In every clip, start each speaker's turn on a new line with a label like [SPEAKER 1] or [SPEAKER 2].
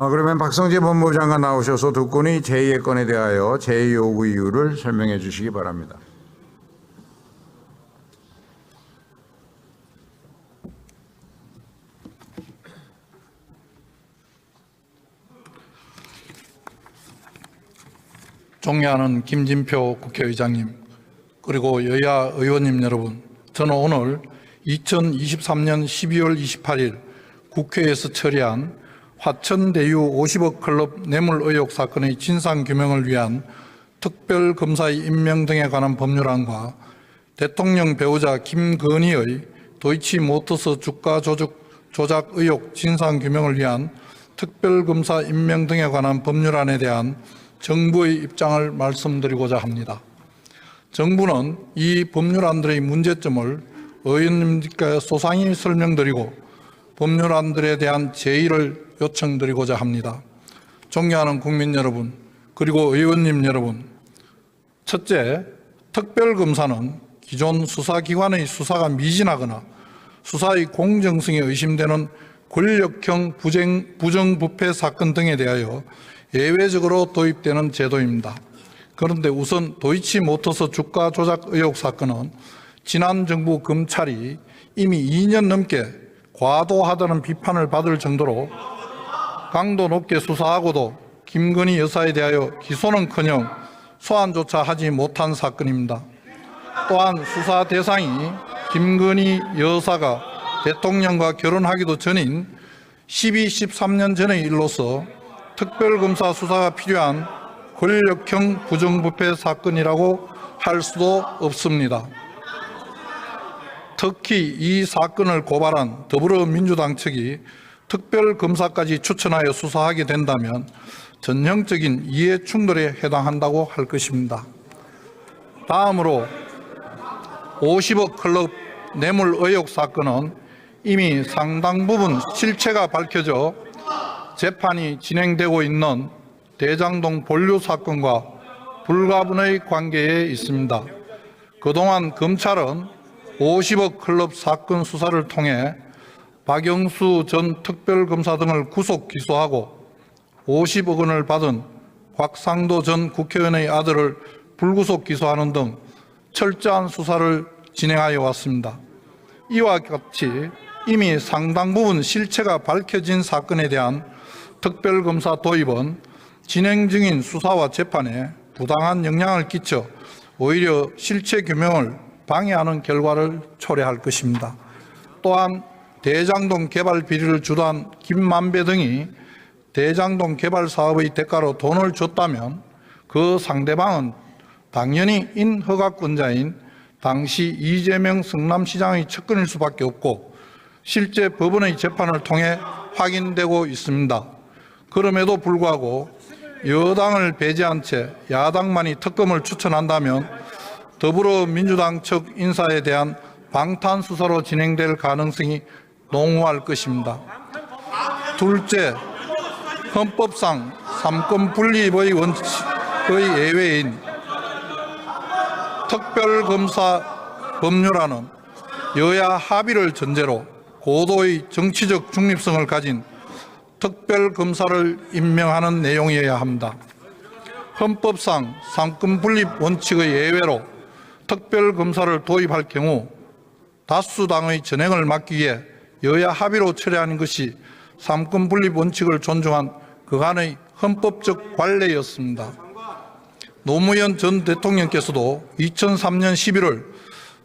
[SPEAKER 1] 그러면 박성재 법무부 장관 나오셔서 두 건의 제의의 건에 대하여 제의 요구 이유를 설명해 주시기 바랍니다.
[SPEAKER 2] 존경하는 김진표 국회의장님, 그리고 여야 의원님 여러분, 저는 오늘 2023년 12월 28일 국회에서 처리한 화천대유 50억 클럽 뇌물 의혹 사건의 진상규명을 위한 특별검사의 임명 등에 관한 법률안과 대통령 배우자 김건희의 도이치모터스 주가 조작 의혹 진상규명을 위한 특별검사 임명 등에 관한 법률안에 대한 정부의 입장을 말씀드리고자 합니다. 정부는 이 법률안들의 문제점을 의원님들께 소상히 설명드리고 법률안들에 대한 제의를 요청드리고자 합니다. 존경하는 국민 여러분, 그리고 의원님 여러분, 첫째, 특별검사는 기존 수사기관의 수사가 미진하거나 수사의 공정성이 의심되는 권력형 부정부패 사건 등에 대하여 예외적으로 도입되는 제도입니다. 그런데 우선 도이치모터스 주가 조작 의혹 사건은 지난 정부 검찰이 이미 2년 넘게 과도하다는 비판을 받을 정도로 강도 높게 수사하고도 김건희 여사에 대하여 기소는커녕 소환조차 하지 못한 사건입니다. 또한 수사 대상이 김건희 여사가 대통령과 결혼하기도 전인 12, 13년 전의 일로서 특별검사 수사가 필요한 권력형 부정부패 사건이라고 할 수도 없습니다. 특히 이 사건을 고발한 더불어민주당 측이 특별검사까지 추천하여 수사하게 된다면 전형적인 이해충돌에 해당한다고 할 것입니다. 다음으로 50억 클럽 뇌물 의혹 사건은 이미 상당 부분 실체가 밝혀져 재판이 진행되고 있는 대장동 본류 사건과 불가분의 관계에 있습니다. 그동안 검찰은 50억 클럽 사건 수사를 통해 박영수 전 특별검사 등을 구속 기소하고 50억 원을 받은 곽상도 전 국회의원의 아들을 불구속 기소하는 등 철저한 수사를 진행하여 왔습니다. 이와 같이 이미 상당 부분 실체가 밝혀진 사건에 대한 특별검사 도입은 진행 중인 수사와 재판에 부당한 영향을 끼쳐 오히려 실체 규명을 방해하는 결과를 초래할 것입니다. 또한 대장동 개발 비리를 주도한 김만배 등이 대장동 개발 사업의 대가로 돈을 줬다면 그 상대방은 당연히 인허가권자인 당시 이재명 성남시장의 측근일 수밖에 없고 실제 법원의 재판을 통해 확인되고 있습니다. 그럼에도 불구하고 여당을 배제한 채 야당만이 특검을 추천한다면 더불어민주당 측 인사에 대한 방탄수사로 진행될 가능성이 농후할 것입니다. 둘째, 헌법상 삼권 분립의 원칙의 예외인 특별검사 법률안은 여야 합의를 전제로 고도의 정치적 중립성을 가진 특별검사를 임명하는 내용이어야 합니다. 헌법상 삼권 분립 원칙의 예외로 특별검사를 도입할 경우 다수당의 전횡을 막기 위해 여야 합의로 처리하는 것이 삼권 분립 원칙을 존중한 그간의 헌법적 관례였습니다. 노무현 전 대통령께서도 2003년 11월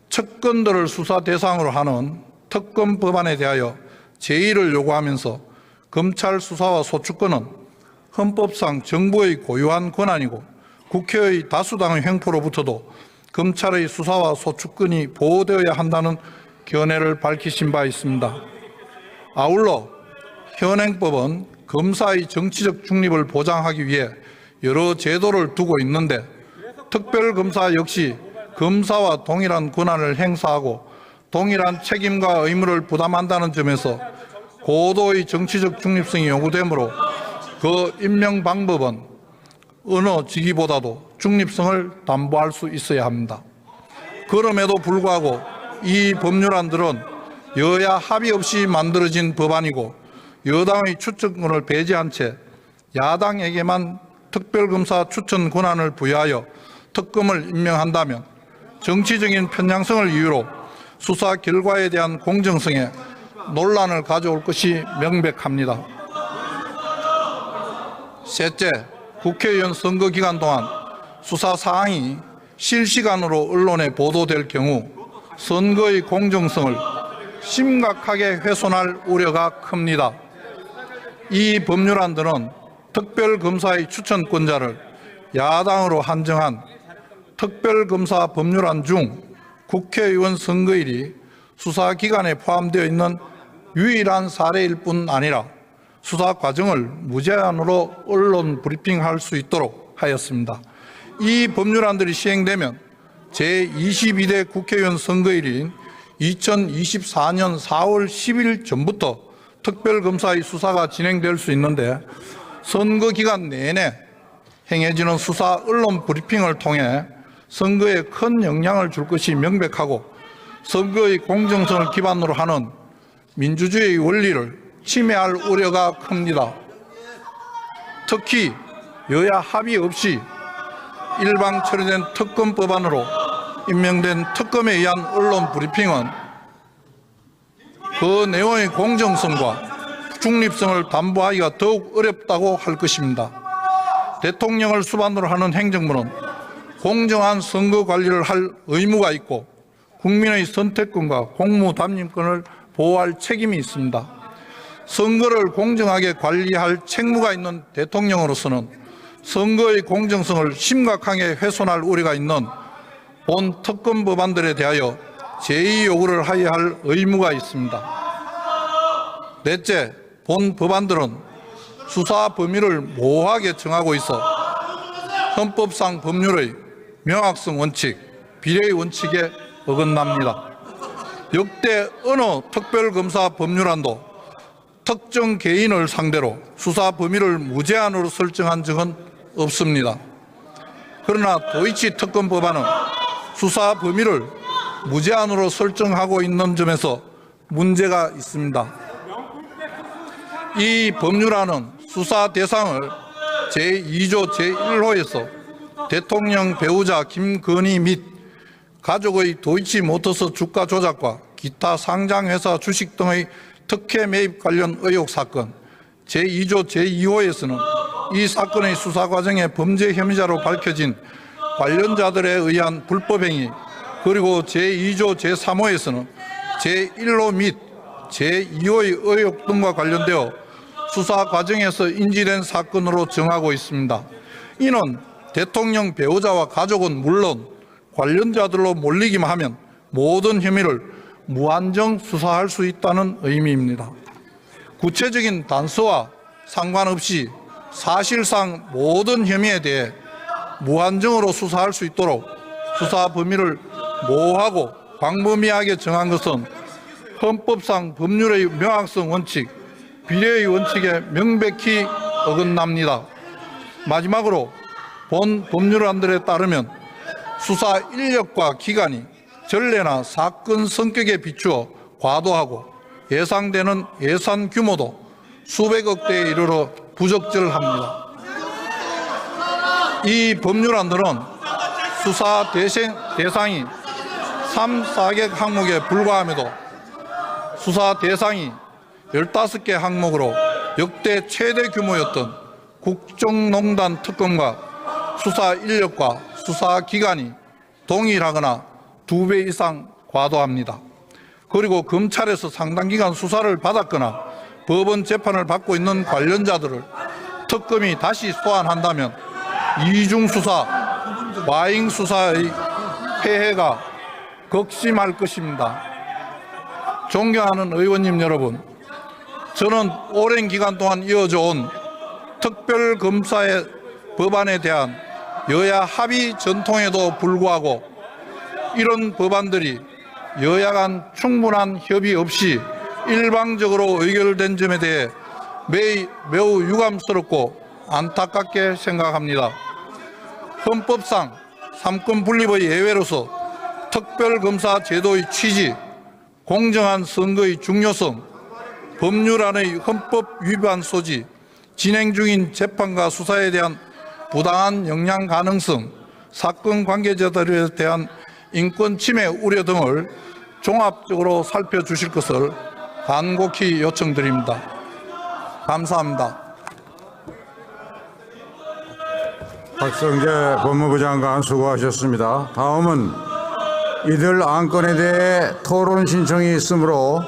[SPEAKER 2] 특검들을 수사 대상으로 하는 특검 법안에 대하여 제의를 요구하면서 검찰 수사와 소추권은 헌법상 정부의 고유한 권한이고 국회의 다수당의 횡포로부터도 검찰의 수사와 소추권이 보호되어야 한다는 견해를 밝히신 바 있습니다. 아울러 현행법은 검사의 정치적 중립을 보장하기 위해 여러 제도를 두고 있는데 특별검사 역시 검사와 동일한 권한을 행사하고 동일한 책임과 의무를 부담한다는 점에서 고도의 정치적 중립성이 요구되므로 그 임명 방법은 어느 직위보다도 중립성을 담보할 수 있어야 합니다. 그럼에도 불구하고 이 법률안들은 여야 합의 없이 만들어진 법안이고 여당의 추천권을 배제한 채 야당에게만 특별검사 추천 권한을 부여하여 특검을 임명한다면 정치적인 편향성을 이유로 수사 결과에 대한 공정성에 논란을 가져올 것이 명백합니다. 셋째, 국회의원 선거 기간 동안 수사 사항이 실시간으로 언론에 보도될 경우 선거의 공정성을 심각하게 훼손할 우려가 큽니다. 이 법률안들은 특별검사의 추천권자를 야당으로 한정한 특별검사 법률안 중 국회의원 선거일이 수사기간에 포함되어 있는 유일한 사례일 뿐 아니라 수사 과정을 무제한으로 언론 브리핑할 수 있도록 하였습니다. 이 법률안들이 시행되면 제22대 국회의원 선거일인 2024년 4월 10일 전부터 특별검사의 수사가 진행될 수 있는데 선거 기간 내내 행해지는 수사 언론 브리핑을 통해 선거에 큰 영향을 줄 것이 명백하고 선거의 공정성을 기반으로 하는 민주주의의 원리를 침해할 우려가 큽니다. 특히 여야 합의 없이 일방 처리된 특검 법안으로 임명된 특검에 의한 언론 브리핑은 그 내용의 공정성과 중립성을 담보하기가 더욱 어렵다고 할 것입니다. 대통령을 수반으로 하는 행정부는 공정한 선거 관리를 할 의무가 있고 국민의 선택권과 공무담임권을 보호할 책임이 있습니다. 선거를 공정하게 관리할 책무가 있는 대통령으로서는 선거의 공정성을 심각하게 훼손할 우려가 있는 본 특검 법안들에 대하여 제의 요구를 하여야 할 의무가 있습니다. 넷째, 본 법안들은 수사 범위를 모호하게 정하고 있어 헌법상 법률의 명확성 원칙, 비례의 원칙에 어긋납니다. 역대 어느 특별검사 법률안도 특정 개인을 상대로 수사 범위를 무제한으로 설정한 적은 없습니다. 그러나 도이치 특검 법안은 수사 범위를 무제한으로 설정하고 있는 점에서 문제가 있습니다. 이 법률안은 수사 대상을 제2조 제1호에서 대통령 배우자 김건희 및 가족의 도이치모터스 주가 조작과 기타 상장회사 주식 등의 특혜 매입 관련 의혹 사건, 제2조 제2호에서는 이 사건의 수사 과정에 범죄 혐의자로 밝혀진 관련자들에 의한 불법행위, 그리고 제2조 제3호에서는 제1호 및 제2호의 의혹 등과 관련되어 수사 과정에서 인지된 사건으로 정하고 있습니다. 이는 대통령 배우자와 가족은 물론 관련자들로 몰리기만 하면 모든 혐의를 무한정 수사할 수 있다는 의미입니다. 구체적인 단서와 상관없이 사실상 모든 혐의에 대해 무한정으로 수사할 수 있도록 수사 범위를 모호하고 광범위하게 정한 것은 헌법상 법률의 명확성 원칙, 비례의 원칙에 명백히 어긋납니다. 마지막으로 본 법률안들에 따르면 수사 인력과 기간이 전례나 사건 성격에 비추어 과도하고 예상되는 예산 규모도 수백억 대에 이르러 부적절합니다. 이 법률안들은 수사 대상이 3, 4개 항목에 불과함에도 수사 대상이 15개 항목으로 역대 최대 규모였던 국정농단 특검과 수사 인력과 수사 기간이 동일하거나 2배 이상 과도합니다. 그리고 검찰에서 상당 기간 수사를 받았거나 법원 재판을 받고 있는 관련자들을 특검이 다시 소환한다면 이중수사, 와잉수사의 폐해가 극심할 것입니다. 존경하는 의원님 여러분, 저는 오랜 기간 동안 이어져 온 특별검사의 법안에 대한 여야 합의 전통에도 불구하고 이런 법안들이 여야 간 충분한 협의 없이 일방적으로 의결된 점에 대해 매우 유감스럽고 안타깝게 생각합니다. 헌법상 삼권 분립의 예외로서 특별검사 제도의 취지, 공정한 선거의 중요성, 법률안의 헌법 위반 소지, 진행 중인 재판과 수사에 대한 부당한 영향 가능성, 사건 관계자들에 대한 인권 침해 우려 등을 종합적으로 살펴주실 것을 간곡히 요청드립니다. 감사합니다.
[SPEAKER 1] 박성재 법무부 장관 수고하셨습니다. 다음은 이들 안건에 대해 토론 신청이 있으므로